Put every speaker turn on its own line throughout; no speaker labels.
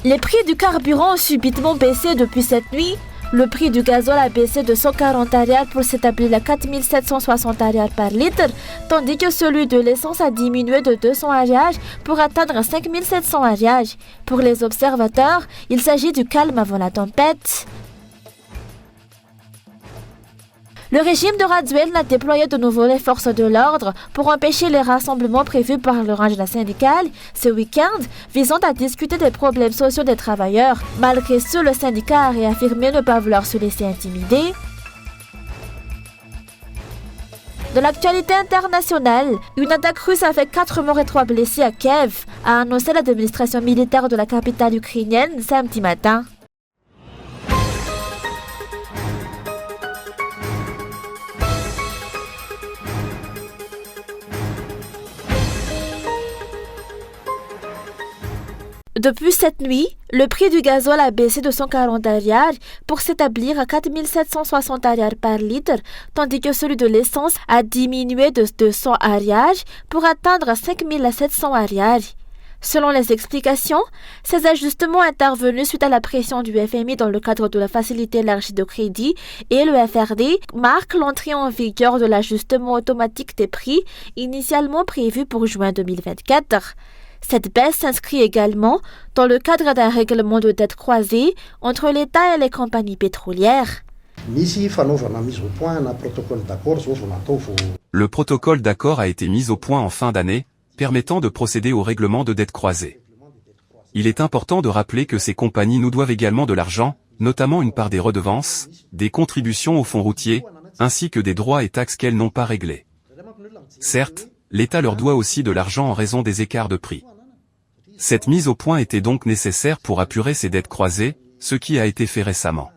Les prix du carburant ont subitement baissé depuis cette nuit. Le prix du gazole a baissé de 140 ariars pour s'établir à 4 760 ariars par litre, tandis que celui de l'essence a diminué de 200 ariars pour atteindre 5 700 ariars. Pour les observateurs, il s'agit du calme avant la tempête. Le régime de Radziwiłł a déployé de nouveau les forces de l'ordre pour empêcher les rassemblements prévus par le rangement syndical ce week-end, visant à discuter des problèmes sociaux des travailleurs. Malgré ce, le syndicat a réaffirmé ne pas vouloir se laisser intimider. De l'actualité internationale, une attaque russe avec 4 morts et 3 blessés à Kiev, a annoncé l'administration militaire de la capitale ukrainienne samedi matin. Depuis cette nuit, le prix du gazole a baissé de 140 ariars pour s'établir à 4 760 ariars par litre, tandis que celui de l'essence a diminué de 200 ariars pour atteindre 5 700 ariars. Selon les explications, ces ajustements intervenus suite à la pression du FMI dans le cadre de la facilité élargie de crédit et le FRD marquent l'entrée en vigueur de l'ajustement automatique des prix initialement prévu pour juin 2024. Cette baisse s'inscrit également dans le cadre d'un règlement de dette croisée entre l'État et les compagnies pétrolières.
Le protocole d'accord a été mis au point en fin d'année, permettant de procéder au règlement de dette croisée. Il est important de rappeler que ces compagnies nous doivent également de l'argent, notamment une part des redevances, des contributions aux fonds routiers, ainsi que des droits et taxes qu'elles n'ont pas réglés. Certes, l'État leur doit aussi de l'argent en raison des écarts de prix. Cette mise au point était donc nécessaire pour apurer ces dettes croisées, ce qui a été fait récemment.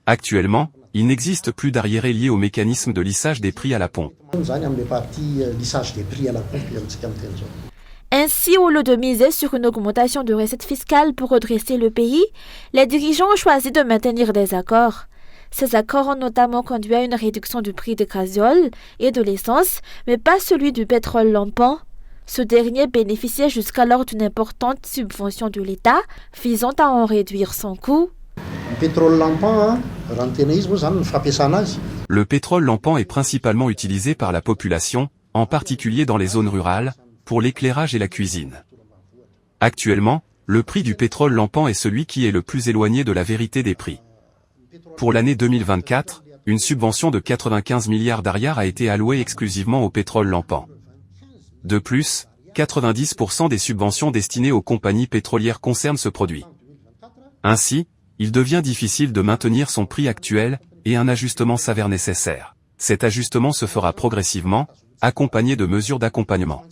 Actuellement, il n'existe plus d'arriérés liés au mécanisme de lissage des prix à la pompe.
Ainsi, au lieu de miser sur une augmentation de recettes fiscales pour redresser le pays, les dirigeants ont choisi de maintenir des accords. Ces accords ont notamment conduit à une réduction du prix du gazole et de l'essence, mais pas celui du pétrole lampant. Ce dernier bénéficiait jusqu'alors d'une importante subvention de l'État, visant à en réduire son coût.
Le pétrole lampant est principalement utilisé par la population, en particulier dans les zones rurales, pour l'éclairage et la cuisine. Actuellement, le prix du pétrole lampant est celui qui est le plus éloigné de la vérité des prix. Pour l'année 2024, une subvention de 95 milliards d'ariars a été allouée exclusivement au pétrole lampant. De plus, 90% des subventions destinées aux compagnies pétrolières concernent ce produit. Ainsi, il devient difficile de maintenir son prix actuel, et un ajustement s'avère nécessaire. Cet ajustement se fera progressivement, accompagné de mesures d'accompagnement.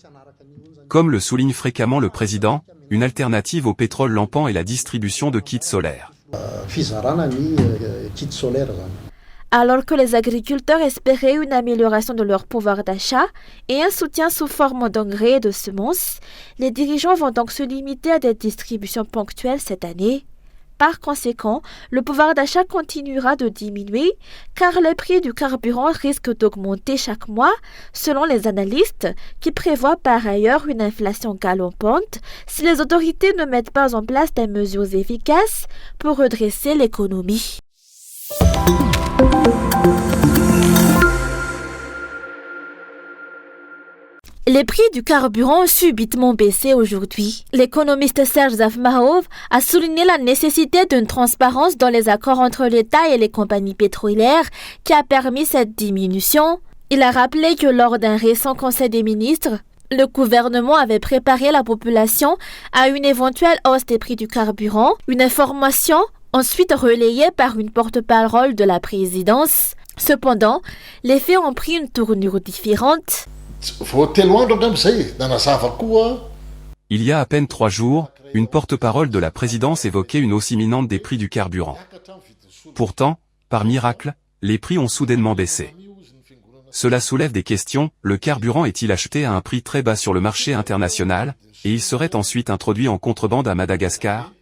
Comme le souligne fréquemment le président, une alternative au pétrole lampant est la distribution de kits solaires.
Alors que les agriculteurs espéraient une amélioration de leur pouvoir d'achat et un soutien sous forme d'engrais et de semences, les dirigeants vont donc se limiter à des distributions ponctuelles cette année. Par conséquent, le pouvoir d'achat continuera de diminuer car le prix du carburant risque d'augmenter chaque mois selon les analystes qui prévoient par ailleurs une inflation galopante si les autorités ne mettent pas en place des mesures efficaces pour redresser l'économie. Les prix du carburant ont subitement baissé aujourd'hui. L'économiste Serge Zavmahov a souligné la nécessité d'une transparence dans les accords entre l'État et les compagnies pétrolières qui a permis cette diminution. Il a rappelé que lors d'un récent conseil des ministres, le gouvernement avait préparé la population à une éventuelle hausse des prix du carburant, une information ensuite relayée par une porte-parole de la présidence. Cependant, les faits ont pris une tournure différente.
Il y a à peine 3 jours, une porte-parole de la présidence évoquait une hausse imminente des prix du carburant. Pourtant, par miracle, les prix ont soudainement baissé. Cela soulève des questions, le carburant est-il acheté à un prix très bas sur le marché international, et il serait ensuite introduit en contrebande à Madagascar?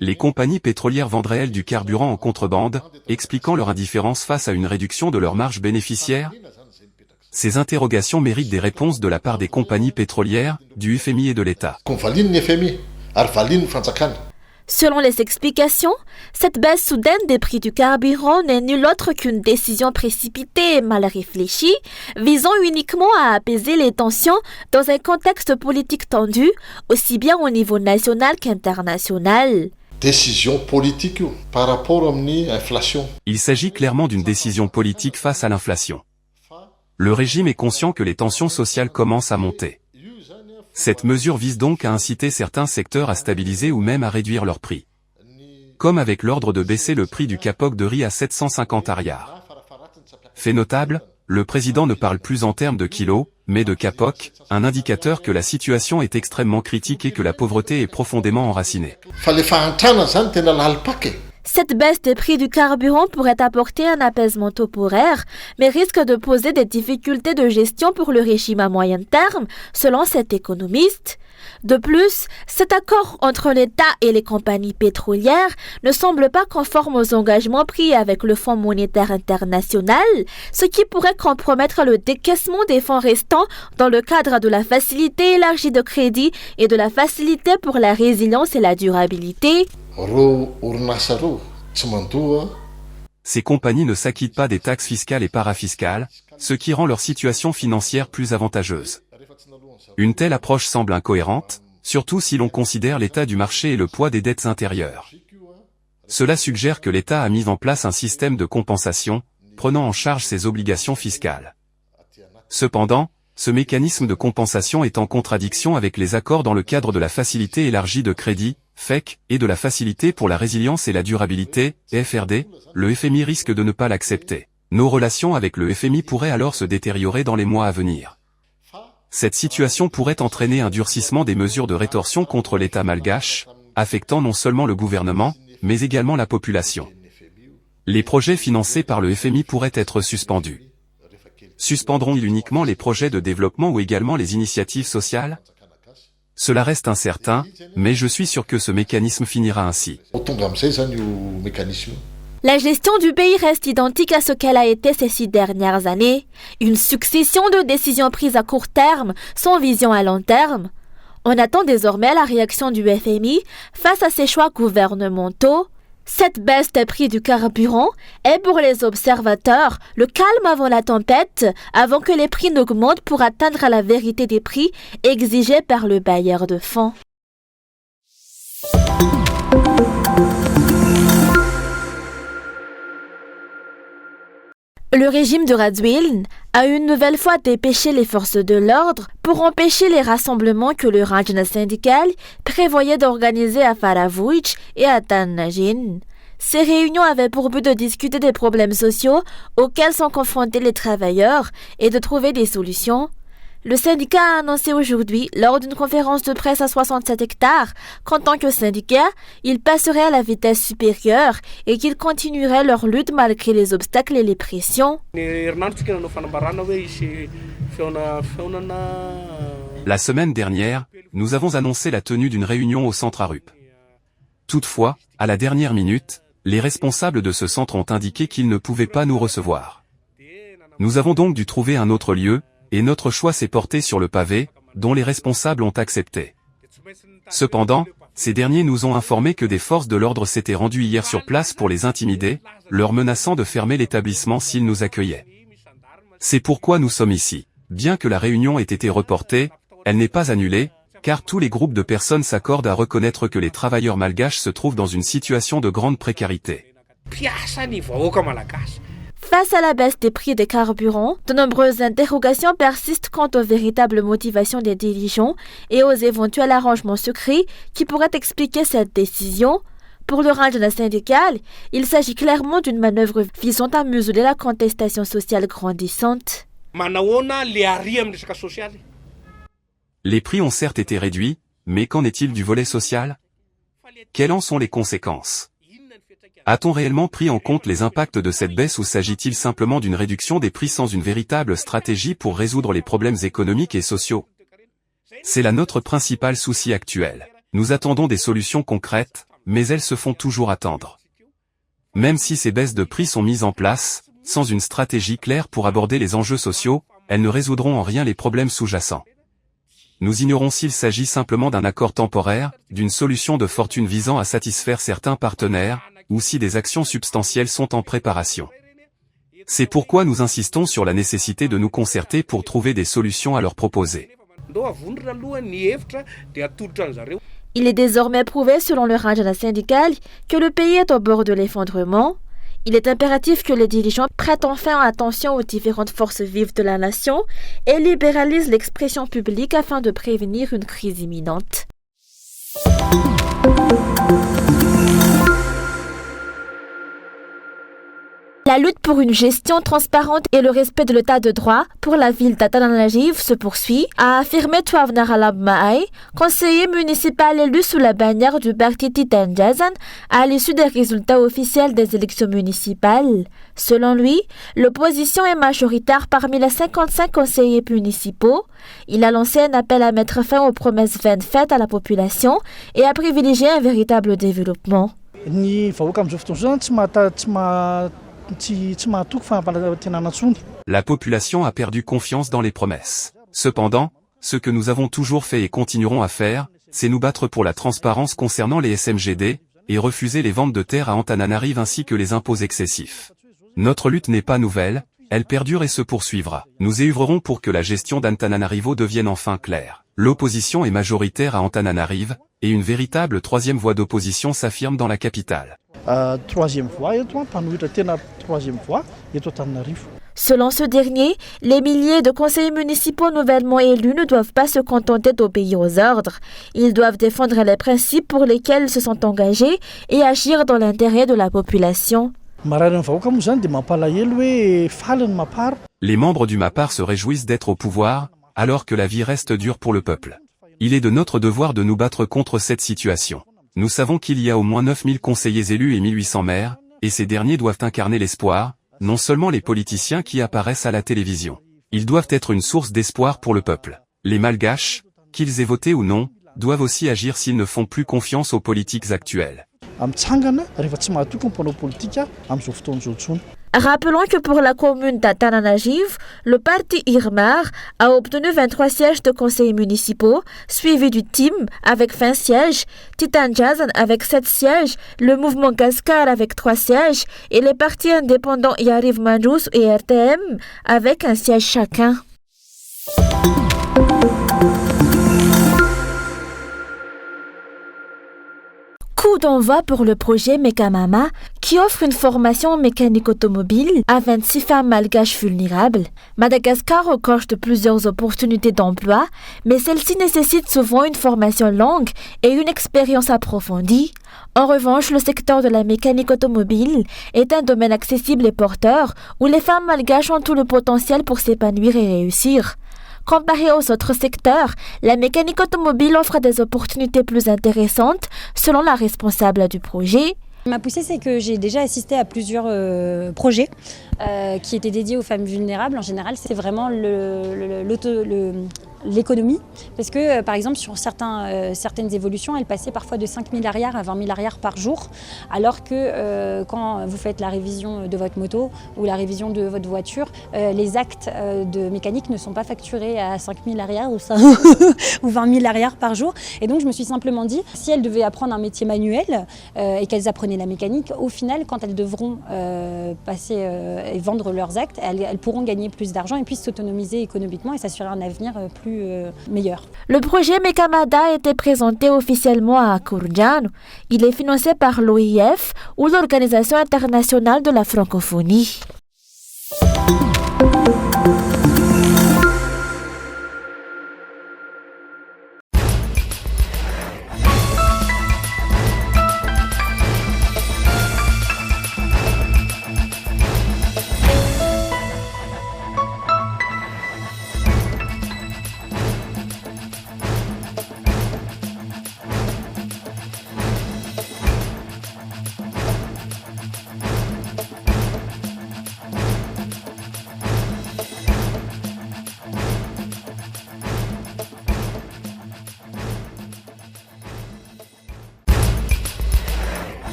Les compagnies pétrolières vendraient elles du carburant en contrebande, expliquant leur indifférence face à une réduction de leur marge bénéficiaire? Ces interrogations méritent des réponses de la part des compagnies pétrolières, du FMI et de l'État.
Selon les explications, cette baisse soudaine des prix du carburant n'est nulle autre qu'une décision précipitée et mal réfléchie, visant uniquement à apaiser les tensions dans un contexte politique tendu, aussi bien au niveau national qu'international.
Décision politique par rapport à l'inflation.
Il s'agit clairement d'une décision politique face à l'inflation. Le régime est conscient que les tensions sociales commencent à monter. Cette mesure vise donc à inciter certains secteurs à stabiliser ou même à réduire leurs prix. Comme avec l'ordre de baisser le prix du capoc de riz à 750 ariars. Fait notable, le président ne parle plus en termes de kilos, mais de capoc, un indicateur que la situation est extrêmement critique et que la pauvreté est profondément enracinée.
Cette baisse des prix du carburant pourrait apporter un apaisement temporaire, mais risque de poser des difficultés de gestion pour le régime à moyen terme, selon cet économiste. De plus, cet accord entre l'État et les compagnies pétrolières ne semble pas conforme aux engagements pris avec le Fonds monétaire international, ce qui pourrait compromettre le décaissement des fonds restants dans le cadre de la facilité élargie de crédit et de la facilité pour la résilience et la durabilité.
Ces compagnies ne s'acquittent pas des taxes fiscales et parafiscales, ce qui rend leur situation financière plus avantageuse. Une telle approche semble incohérente, surtout si l'on considère l'état du marché et le poids des dettes intérieures. Cela suggère que l'État a mis en place un système de compensation, prenant en charge ses obligations fiscales. Cependant, ce mécanisme de compensation est en contradiction avec les accords dans le cadre de la Facilité élargie de crédit, FEC, et de la Facilité pour la résilience et la durabilité, FRD, le FMI risque de ne pas l'accepter. Nos relations avec le FMI pourraient alors se détériorer dans les mois à venir. Cette situation pourrait entraîner un durcissement des mesures de rétorsion contre l'État malgache, affectant non seulement le gouvernement, mais également la population. Les projets financés par le FMI pourraient être suspendus. Suspendront-ils uniquement les projets de développement ou également les initiatives sociales? Cela reste incertain, mais je suis sûr que ce mécanisme finira ainsi.
La gestion du pays reste identique à ce qu'elle a été ces 6 dernières années. Une succession de décisions prises à court terme, sans vision à long terme. On attend désormais la réaction du FMI face à ces choix gouvernementaux. Cette baisse des prix du carburant est pour les observateurs le calme avant la tempête, avant que les prix n'augmentent pour atteindre la vérité des prix exigés par le bailleur de fonds. Le régime de Radziwiłł a une nouvelle fois dépêché les forces de l'ordre pour empêcher les rassemblements que le rândź syndical prévoyait d'organiser à Faravujć et à Târnăgin. Ces réunions avaient pour but de discuter des problèmes sociaux auxquels sont confrontés les travailleurs et de trouver des solutions. Le syndicat a annoncé aujourd'hui, lors d'une conférence de presse à 67 hectares, qu'en tant que syndicat, ils passeraient à la vitesse supérieure et qu'ils continueraient leur lutte malgré les obstacles et les pressions.
La semaine dernière, nous avons annoncé la tenue d'une réunion au centre Arup. Toutefois, à la dernière minute, les responsables de ce centre ont indiqué qu'ils ne pouvaient pas nous recevoir. Nous avons donc dû trouver un autre lieu, et notre choix s'est porté sur le pavé, dont les responsables ont accepté. Cependant, ces derniers nous ont informé que des forces de l'ordre s'étaient rendues hier sur place pour les intimider, leur menaçant de fermer l'établissement s'ils nous accueillaient. C'est pourquoi nous sommes ici. Bien que la réunion ait été reportée, elle n'est pas annulée, car tous les groupes de personnes s'accordent à reconnaître que les travailleurs malgaches se trouvent dans une situation de grande précarité.
Face à la baisse des prix des carburants, de nombreuses interrogations persistent quant aux véritables motivations des dirigeants et aux éventuels arrangements secrets qui pourraient expliquer cette décision. Pour le rândź syndical, il s'agit clairement d'une manœuvre visant à museler la contestation sociale grandissante.
Les prix ont certes été réduits, mais qu'en est-il du volet social? Quelles en sont les conséquences? A-t-on réellement pris en compte les impacts de cette baisse ou s'agit-il simplement d'une réduction des prix sans une véritable stratégie pour résoudre les problèmes économiques et sociaux? C'est là notre principal souci actuel. Nous attendons des solutions concrètes, mais elles se font toujours attendre. Même si ces baisses de prix sont mises en place, sans une stratégie claire pour aborder les enjeux sociaux, elles ne résoudront en rien les problèmes sous-jacents. Nous ignorons s'il s'agit simplement d'un accord temporaire, d'une solution de fortune visant à satisfaire certains partenaires, ou si des actions substantielles sont en préparation. C'est pourquoi nous insistons sur la nécessité de nous concerter pour trouver des solutions à leur proposer.
Il est désormais prouvé, selon le Rajana syndical, que le pays est au bord de l'effondrement. Il est impératif que les dirigeants prêtent enfin attention aux différentes forces vives de la nation et libéralisent l'expression publique afin de prévenir une crise imminente. La lutte pour une gestion transparente et le respect de l'état de droit pour la ville d'Antananarive se poursuit, a affirmé Tuavnar Alabmaay, conseiller municipal élu sous la bannière du parti Titan Jazan, à l'issue des résultats officiels des élections municipales. Selon lui, l'opposition est majoritaire parmi les 55 conseillers municipaux. Il a lancé un appel à mettre fin aux promesses vaines faites à la population et à privilégier un véritable développement.
La population a perdu confiance dans les promesses. Cependant, ce que nous avons toujours fait et continuerons à faire, c'est nous battre pour la transparence concernant les SMGD, et refuser les ventes de terre à Antananarive ainsi que les impôts excessifs. Notre lutte n'est pas nouvelle, elle perdure et se poursuivra. Nous œuvrerons pour que la gestion d'Antananarivo devienne enfin claire. L'opposition est majoritaire à Antananarive, et une véritable troisième voie d'opposition s'affirme dans la capitale.
Selon ce dernier, les milliers de conseillers municipaux nouvellement élus ne doivent pas se contenter d'obéir aux ordres. Ils doivent défendre les principes pour lesquels ils se sont engagés et agir dans l'intérêt de la population.
Les membres du MAPAR se réjouissent d'être au pouvoir, alors que la vie reste dure pour le peuple. Il est de notre devoir de nous battre contre cette situation. Nous savons qu'il y a au moins 9000 conseillers élus et 1800 maires, et ces derniers doivent incarner l'espoir, non seulement les politiciens qui apparaissent à la télévision. Ils doivent être une source d'espoir pour le peuple. Les Malgaches, qu'ils aient voté ou non, doivent aussi agir s'ils ne font plus confiance aux politiques actuelles.
Rappelons que pour la commune d'Antananarive, le parti Irmar a obtenu 23 sièges de conseillers municipaux, suivi du TIM avec 20 sièges, Titan Jazan avec 7 sièges, le mouvement Gaskar avec 3 sièges et les partis indépendants Yariv Manjous et RTM avec 1 siège chacun. Coup d'envoi pour le projet Mekamama qui offre une formation en mécanique automobile à 26 femmes malgaches vulnérables. Madagascar regorge de plusieurs opportunités d'emploi, mais celle-ci nécessite souvent une formation longue et une expérience approfondie. En revanche, le secteur de la mécanique automobile est un domaine accessible et porteur où les femmes malgaches ont tout le potentiel pour s'épanouir et réussir. Comparé aux autres secteurs, la mécanique automobile offre des opportunités plus intéressantes, selon la responsable du projet.
Ma poussée, c'est que j'ai déjà assisté à plusieurs projets qui étaient dédiés aux femmes vulnérables. En général, c'est vraiment l'économie, parce que par exemple sur certaines évolutions, elles passaient parfois de 5 000 arrières à 20 000 arrières par jour, alors que quand vous faites la révision de votre moto ou la révision de votre voiture, les actes de mécanique ne sont pas facturés à 5 000 arrières ou 20 000 arrières par jour. Et donc je me suis simplement dit, si elles devaient apprendre un métier manuel et qu'elles apprenaient la mécanique, au final, quand elles devront passer et vendre leurs actes, elles pourront gagner plus d'argent et puis s'autonomiser économiquement et s'assurer un avenir plus meilleur.
Le projet Mekamada a été présenté officiellement à Akurjan. Il est financé par l'OIF ou l'Organisation internationale de la francophonie.